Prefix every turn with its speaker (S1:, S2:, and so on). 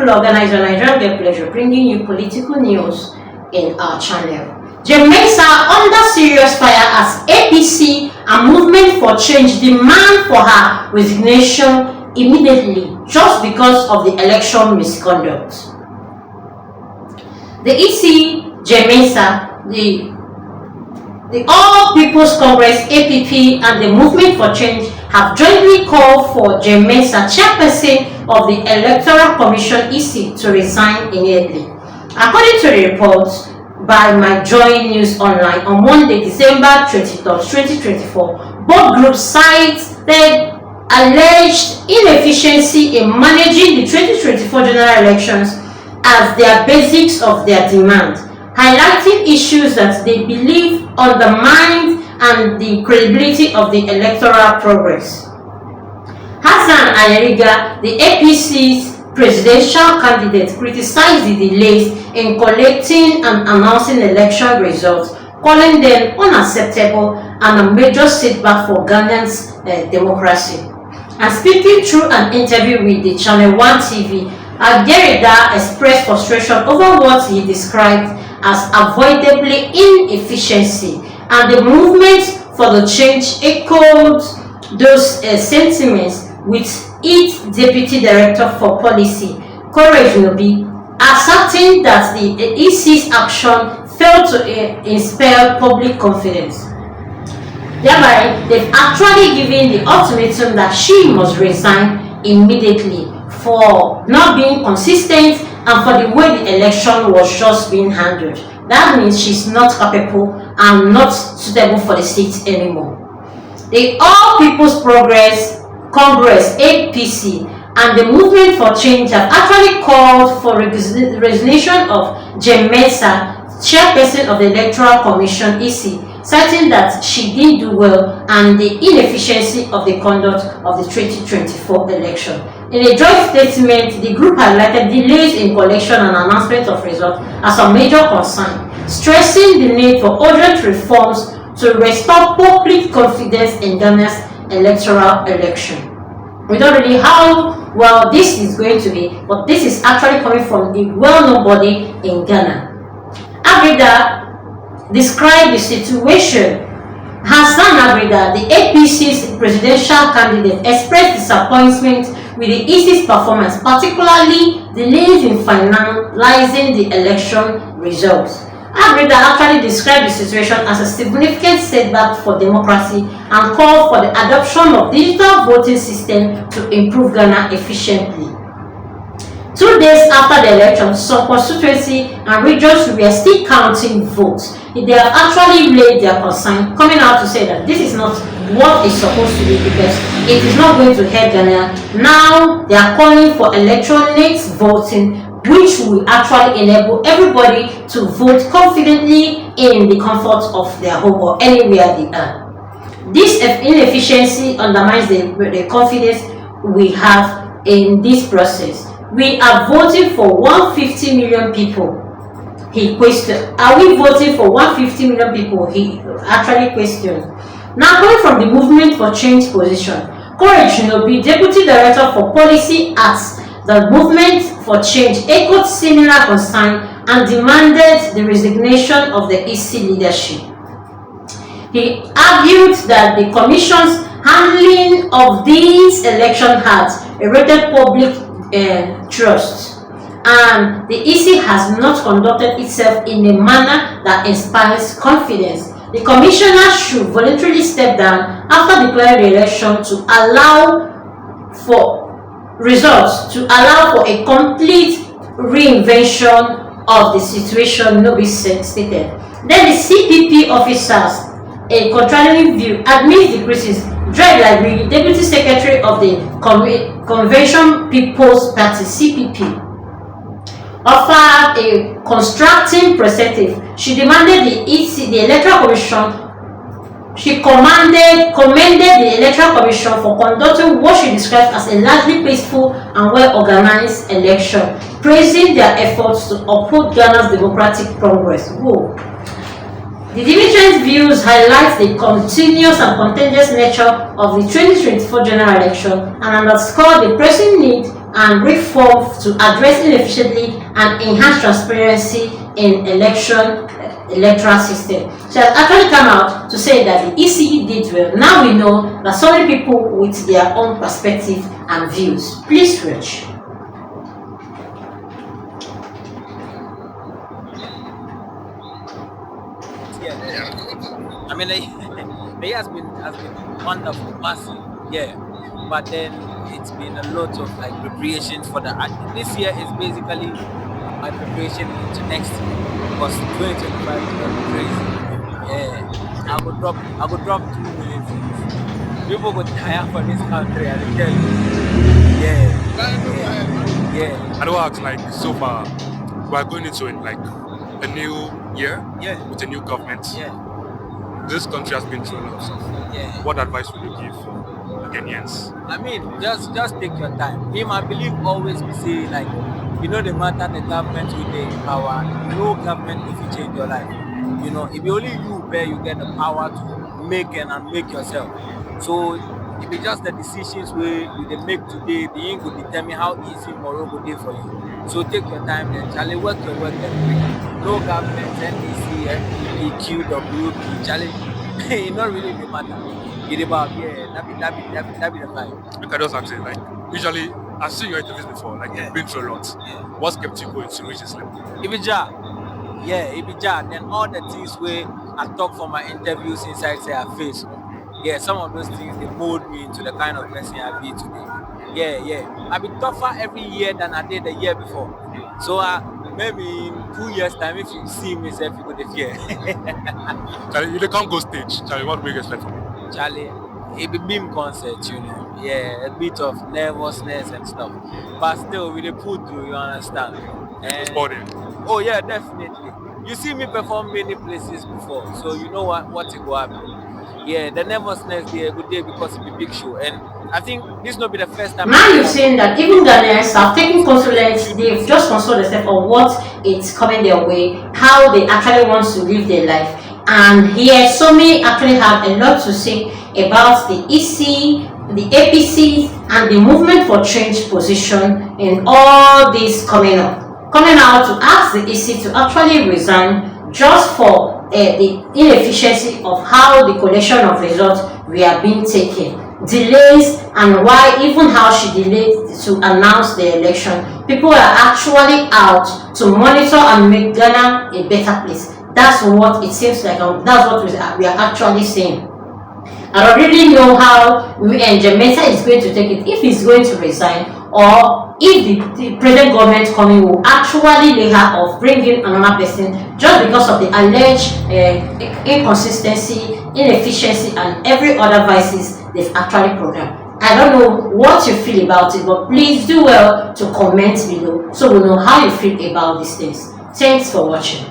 S1: beautiful organizer, Nigerian Get Pleasure, bringing you political news in our channel. Mensah under serious fire as APC and Movement for Change demand for her resignation immediately just because of the election misconduct. The EC, Mensah, the All People's Congress APP and the Movement for Change have jointly called for Mensah, chairperson of the Electoral Commission EC, to resign immediately. According to the reports by my JOYNEWS online on Monday, December 23rd, 2024, both groups cited alleged inefficiency in managing the 2024 general elections as their basics of their demand, highlighting issues that they believe undermine and the credibility of the electoral progress. AYEHU, the APC's presidential candidate, criticized the delays in collecting and announcing election results, calling them unacceptable and a major setback for Ghana's democracy. And speaking through an interview with the Channel 1 TV, AYEHU expressed frustration over what he described as avoidably inefficiency, and the Movement for the Change echoed those sentiments with its Deputy Director for Policy, JOYNEWS, asserting that the EC's action failed to inspire public confidence. Thereby, they've actually given the ultimatum that she must resign immediately for not being consistent and for the way the election was just being handled. That means she's not capable and not suitable for the seat anymore. The All People's Congress APC and the Movement for Change have actually called for resignation of Mensah, chairperson of the Electoral Commission EC, citing that she didn't do well and the inefficiency of the conduct of the 2024 election. In a joint statement, the group highlighted delays in collection and announcement of results as a major concern, stressing the need for urgent reforms to restore public confidence in Ghana's electoral election. We don't really know how well this is going to be, but this is actually coming from a well-known body in Ghana. AYEHU described the situation. The APC's presidential candidate, expressed disappointment with the EC's performance, particularly delays in finalizing the election results. AYEHU actually described the situation as a significant setback for democracy and called for the adoption of digital voting system to improve Ghana efficiently. 2 days after the election, some constituency and regions were still counting votes. They have actually laid their concern, coming out to say that this is not what is supposed to be because it is not going to help Ghana. Now they are calling for electronic voting, which will actually enable everybody to vote confidently in the comfort of their home or anywhere they are. This inefficiency undermines the confidence we have in this process. We are voting for 150 million people. He questioned. Are we voting for 150 million people? He actually questioned. Now, going from the Movement for Change position, JOYNEWS, Deputy Director for Policy at the Movement for Change, echoed similar concern and demanded the resignation of the EC leadership. He argued that the Commission's handling of these elections had eroded public trust, and the EC has not conducted itself in a manner that inspires confidence. The Commissioner should voluntarily step down after declaring the election to allow for results, to allow for a complete reinvention of the situation, no be stated. Then the CPP officers, a contrary view, admits the criticism. Dread Library, Deputy Secretary of the Convention People's Party (CPP), offered a constructive perspective. She demanded the Electoral Commission. She commended the Electoral Commission for conducting what she described as a largely peaceful and well-organized election, praising their efforts to uphold Ghana's democratic progress. Whoa. The division's views highlight the continuous and contentious nature of the 2024 general election and underscore the pressing need and reform to address inefficiently and enhance transparency in electoral system. She has actually come out to say that the EC did well. Now we know that so many people with their own perspective and views. Please, Rich.
S2: I mean, it has been wonderful, massive, yeah. But then it's been a lot of like preparations for the. This year is basically my preparation into next year because 2025 is gonna be crazy. Yeah, I would drop 2 million things. People would tire for this country, I tell you. Yeah.
S3: I don't ask, like, so far we're going into like a new year with a new government. This country has been through a lot of stuff. What advice would you give Kenyans?
S2: I mean, just take your time. I believe always we say, like, the matter the government with the power, no government if you change your life. If only you where you get the power to make and unmake yourself. So if it's just the decisions where you make today, the ink will determine how easy tomorrow will be for you. So take your time then, Charlie, work your work and quick. No government, NDC, FPP, QWP, Charlie, it not really the matter. It's about, that be the vibe.
S3: Look, I just ask you, like, usually, I've seen your interviews before, like, you've been through a lot. What's kept you going to reach this level?
S2: Ibija, then all the things where I talk for my interviews inside say I face. Some of those things, they mold me into the kind of person I be today. I've been tougher every year than I did the year before. So maybe in 2 years' time, if you see me, you go to fear.
S3: Charlie, you can't go stage. Charlie, what do you expect from me?
S2: Charlie, it be beam concert, a bit of nervousness and stuff. But still, we pull through, you understand? Oh yeah, definitely. You see me perform many places before, so you know what it will happen. The nervousness be a good day because it's a big show, and I think this will be the first time.
S1: Now you're saying that even Ghanaians have taken consulents, they've just consulted themselves on what is coming their way, how they actually want to live their life. And here, so many actually have a lot to say about the EC, the APC, and the movement for change position in all this coming out to ask the EC to actually resign just for the inefficiency of how the collection of results were being taken, delays, and why even how she delayed to announce the election. People are actually out to monitor and make Ghana a better place. That's what it seems like. That's what we are actually saying. I don't really know how Mensah is going to take it, if he's going to resign, or if the present government coming will actually lay her off, bring in another person just because of the alleged inconsistency, inefficiency, and every other vices they've actually programmed. I don't know what you feel about it, but please do well to comment below so we know how you feel about these things. Thanks for watching.